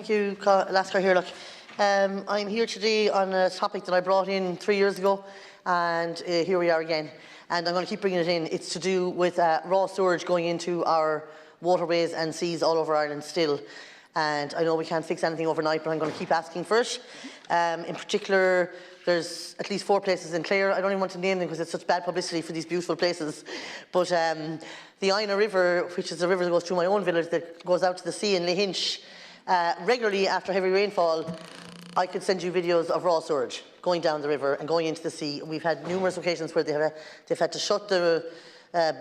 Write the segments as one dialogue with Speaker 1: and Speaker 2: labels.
Speaker 1: Thank you, Lasker here. I'm here today on a topic that I brought in 3 years ago, and here we are again. And I'm going to keep bringing it in. It's to do with raw sewage going into our waterways and seas all over Ireland still. And I know we can't fix anything overnight, but I'm going to keep asking for it. In particular, there's at least 4 places in Clare. I don't even want to name them because it's such bad publicity for these beautiful places. But the Ina River, which is a river that goes through my own village that goes out to the sea in Lahinch, regularly after heavy rainfall, I could send you videos of raw sewage going down the river and going into the sea. We've had numerous occasions where they've had to shut the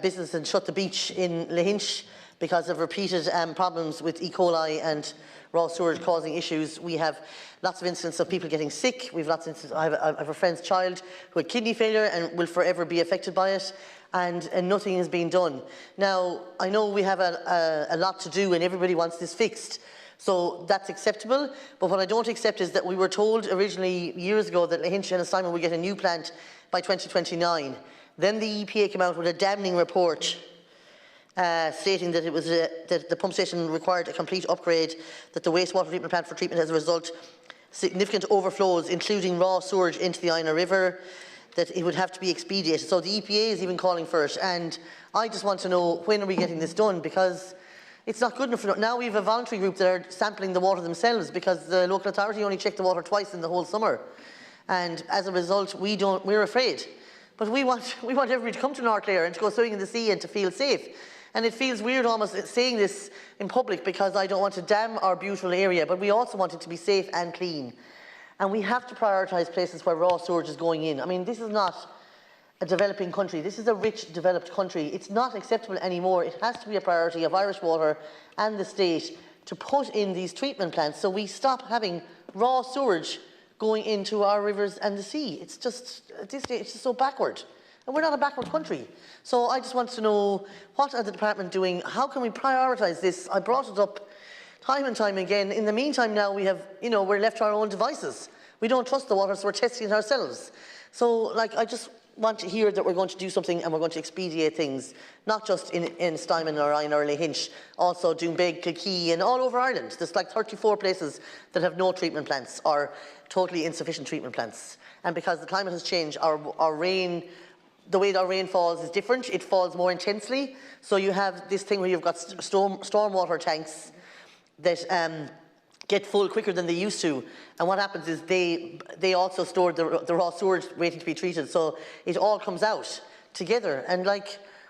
Speaker 1: business and shut the beach in Lahinch because of repeated problems with E. coli and raw sewage causing issues. We have lots of incidents of people getting sick. We've lots of incidents. I have a friend's child who had kidney failure and will forever be affected by it, and nothing is being done. Now, I know we have a lot to do and everybody wants this fixed. So that's acceptable, but what I don't accept is that we were told originally years ago that Lahinch and Simon would get a new plant by 2029. Then the EPA came out with a damning report stating that it was that the pump station required a complete upgrade, that the wastewater treatment plant for treatment as a result significant overflows, including raw sewage into the Ina River, that it would have to be expedited. So the EPA is even calling for it, and I just want to know, when are we getting this done? Because it's not good enough. Now we have a voluntary group that are sampling the water themselves because the local authority only checked the water twice in the whole summer. And as a result, we're afraid. But we want everybody to come to North Clare and to go swimming in the sea and to feel safe. And it feels weird almost saying this in public because I don't want to damn our beautiful area, but we also want it to be safe and clean. And we have to prioritise places where raw sewage is going in. I mean, this is not a developing country. This is a rich, developed country. It's not acceptable anymore. It has to be a priority of Irish Water and the state to put in these treatment plants so we stop having raw sewage going into our rivers and the sea. It's just, at this stage, it's just so backward. And we're not a backward country. So I just want to know, what are the department doing? How can we prioritise this? I brought it up time and time again. In the meantime now, we have, we're left to our own devices. We don't trust the water, so we're testing it ourselves. So, I just want to hear that we're going to do something and we're going to expedite things, not just in Steinman or Ina or Lahinch, also Doonbeg, Kilkee and all over Ireland. There's 34 places that have no treatment plants or totally insufficient treatment plants. And because the climate has changed, our rain, the way our rain falls is different. It falls more intensely. So you have this thing where you've got stormwater tanks that get full quicker than they used to, and what happens is they also store the raw sewage waiting to be treated, so it all comes out together. And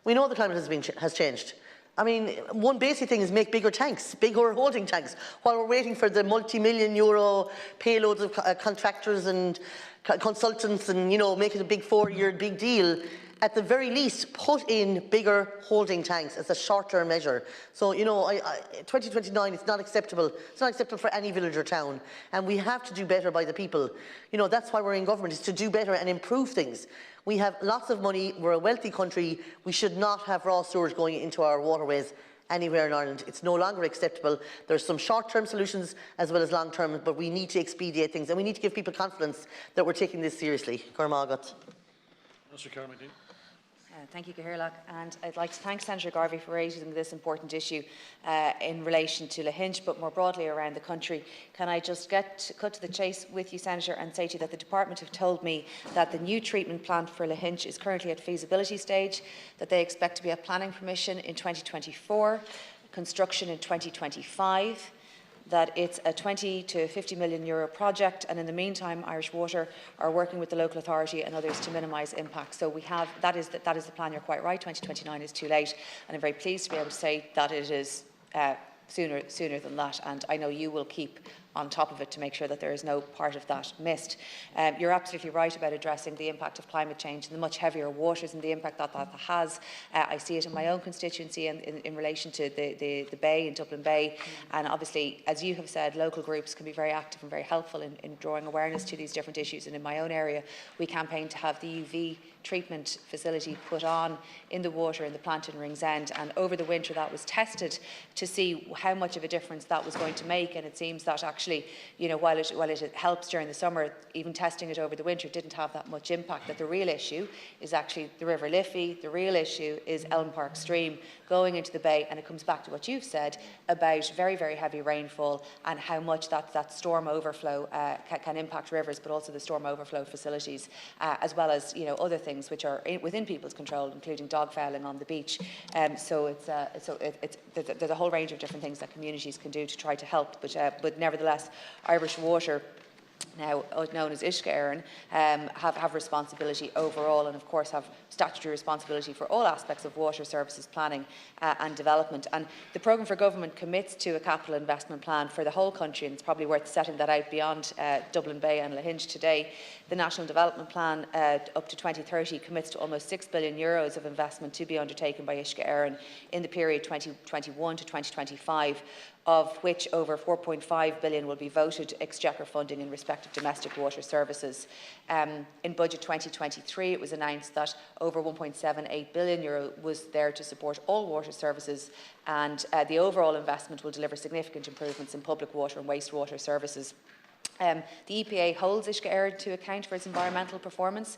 Speaker 1: we know the climate has changed. I mean, one basic thing is make bigger tanks, bigger holding tanks, while we're waiting for the multi-million euro payloads of contractors and consultants and make it a big 4-year big deal. At the very least, put in bigger holding tanks as a short-term measure. So, 2029 is not acceptable. It's not acceptable for any village or town. And we have to do better by the people. That's why we're in government, is to do better and improve things. We have lots of money. We're a wealthy country. We should not have raw sewage going into our waterways anywhere in Ireland. It's no longer acceptable. There's some short-term solutions as well as long-term, but we need to expedite things. And we need to give people confidence that we're taking this seriously. Cormagat.
Speaker 2: Mr. Carmody.
Speaker 3: Thank you, Cathaoirleach, and I'd like to thank Senator Garvey for raising this important issue in relation to Lahinch, but more broadly around the country. Can I just cut to the chase with you, Senator, and say to you that the Department have told me that the new treatment plant for Lahinch is currently at feasibility stage, that they expect to be at planning permission in 2024, construction in 2025, that it's a 20 to 50 million euro project, and in the meantime Irish Water are working with the local authority and others to minimise impact. So that is the plan. You're quite right, 2029 is too late, and I'm very pleased to be able to say that it is sooner than that, and I know you will keep on top of it to make sure that there is no part of that missed. You're absolutely right about addressing the impact of climate change and the much heavier waters and the impact that has. I see it in my own constituency and in relation to the Bay, in Dublin Bay, and obviously, as you have said, local groups can be very active and very helpful in drawing awareness to these different issues. And in my own area, we campaigned to have the UV treatment facility put on in the water in the plant in Ringsend, and over the winter that was tested to see how much of a difference that was going to make, and it seems that actually, while it helps during the summer, even testing it over the winter didn't have that much impact. That the real issue is actually the River Liffey, the real issue is Elm Park Stream going into the bay, and it comes back to what you've said about very, very heavy rainfall and how much that storm overflow can impact rivers, but also the storm overflow facilities, as well as other things which are within people's control, including dogfouling on the beach. So there's a whole range of different things that communities can do to try to help. But nevertheless, Irish Water, now known as Uisce Éireann, have responsibility overall, and of course have statutory responsibility for all aspects of water services planning and development. And the programme for government commits to a capital investment plan for the whole country, and it's probably worth setting that out beyond Dublin Bay and Lahinch today. The National Development Plan up to 2030 commits to almost €6 billion of investment to be undertaken by Uisce Éireann in the period 2021 to 2025, of which over 4.5 billion will be voted exchequer funding in respect of domestic water services. In budget 2023, it was announced that over €1.78 billion was there to support all water services, and the overall investment will deliver significant improvements in public water and wastewater services. The EPA holds Uisce Éireann to account for its environmental performance.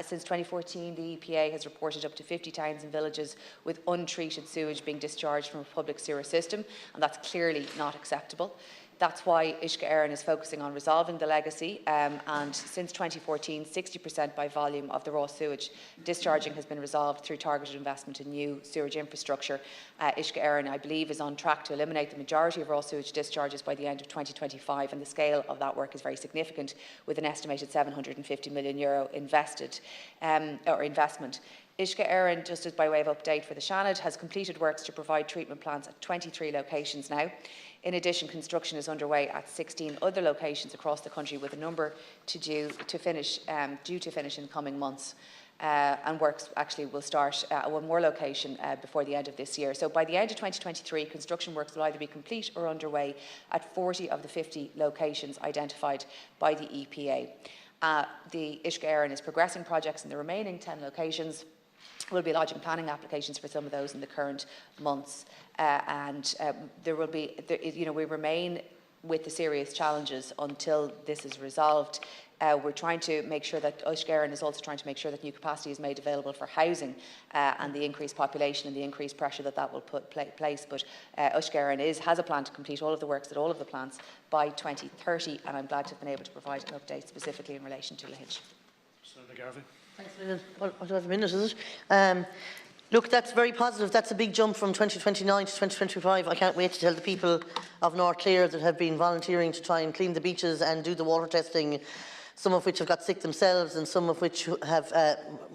Speaker 3: Since 2014, the EPA has reported up to 50 towns and villages with untreated sewage being discharged from a public sewer system, and that's clearly not acceptable. That's why Uisce Éireann is focusing on resolving the legacy, and since 2014, 60% by volume of the raw sewage discharging has been resolved through targeted investment in new sewage infrastructure. Uisce Éireann, I believe, is on track to eliminate the majority of raw sewage discharges by the end of 2025, and the scale of that work is very significant, with an estimated €750 million invested or investment. Uisce Éireann, just as by way of update for the Seanad, has completed works to provide treatment plants at 23 locations now. In addition, construction is underway at 16 other locations across the country, with a number due to finish in coming months. And works actually will start at one more location before the end of this year. So by the end of 2023, construction works will either be complete or underway at 40 of the 50 locations identified by the EPA. The Uisce Éireann is progressing projects in the remaining 10 locations. We'll be lodging planning applications for some of those in the current months, there will be, we remain with the serious challenges until this is resolved. We're trying to make sure that Uisce Éireann is also trying to make sure that new capacity is made available for housing and the increased population and the increased pressure that will put place. But Uisce Éireann has a plan to complete all of the works at all of the plants by 2030, and I'm glad to have been able to provide an update specifically in relation to Lahinch.
Speaker 2: Senator Garvey.
Speaker 1: Thanks, Lynn. Well, I have a minute, is it? Look, that's very positive. That's a big jump from 2029 to 2025. I can't wait to tell the people of North Clare that have been volunteering to try and clean the beaches and do the water testing, some of which have got sick themselves and some of which have,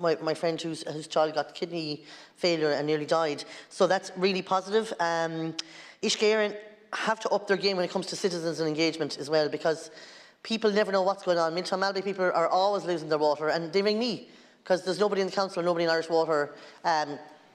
Speaker 1: my friend whose child got kidney failure and nearly died. So that's really positive. Uisce Éireann have to up their game when it comes to citizens and engagement as well, because people never know what's going on. Minton Malbay people are always losing their water, and they ring me because there's nobody in the council, nobody in Irish Water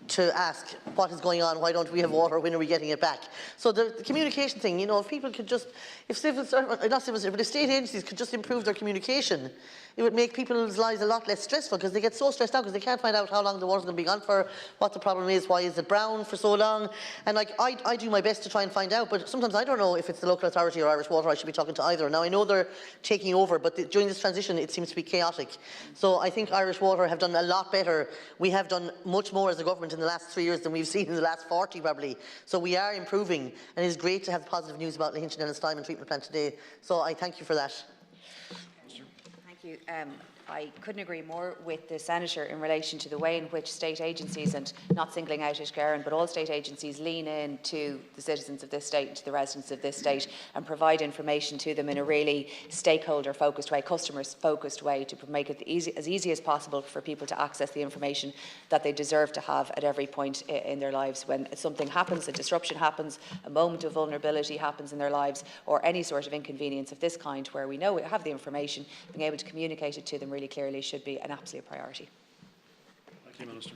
Speaker 1: to ask what is going on, why don't we have water, when are we getting it back. So the communication thing, if people could just, if if state agencies could just improve their communication, it would make people's lives a lot less stressful, because they get so stressed out because they can't find out how long the water's going to be gone for, what the problem is, why is it brown for so long. And I do my best to try and find out, but sometimes I don't know if it's the local authority or Irish Water I should be talking to either. Now I know they're taking over, but during this transition it seems to be chaotic. So I think Irish Water have done a lot better. We have done much more as a government in the last 3 years than we've seen in the last 40 probably. So we are improving, and it's great to have positive news about Lahinch and Ennistimon treatment plant today. So I thank you for that.
Speaker 3: Thank you. I couldn't agree more with the Senator in relation to the way in which state agencies, and not singling out Uisce Éireann, but all state agencies lean in to the citizens of this state and to the residents of this state and provide information to them in a really stakeholder-focused way, customers-focused way, to make it as easy as possible for people to access the information that they deserve to have at every point in their lives. When something happens, a disruption happens, a moment of vulnerability happens in their lives, or any sort of inconvenience of this kind where we know we have the information, being able to communicate it to them really clearly should be an absolute priority.
Speaker 2: Thank you, Minister.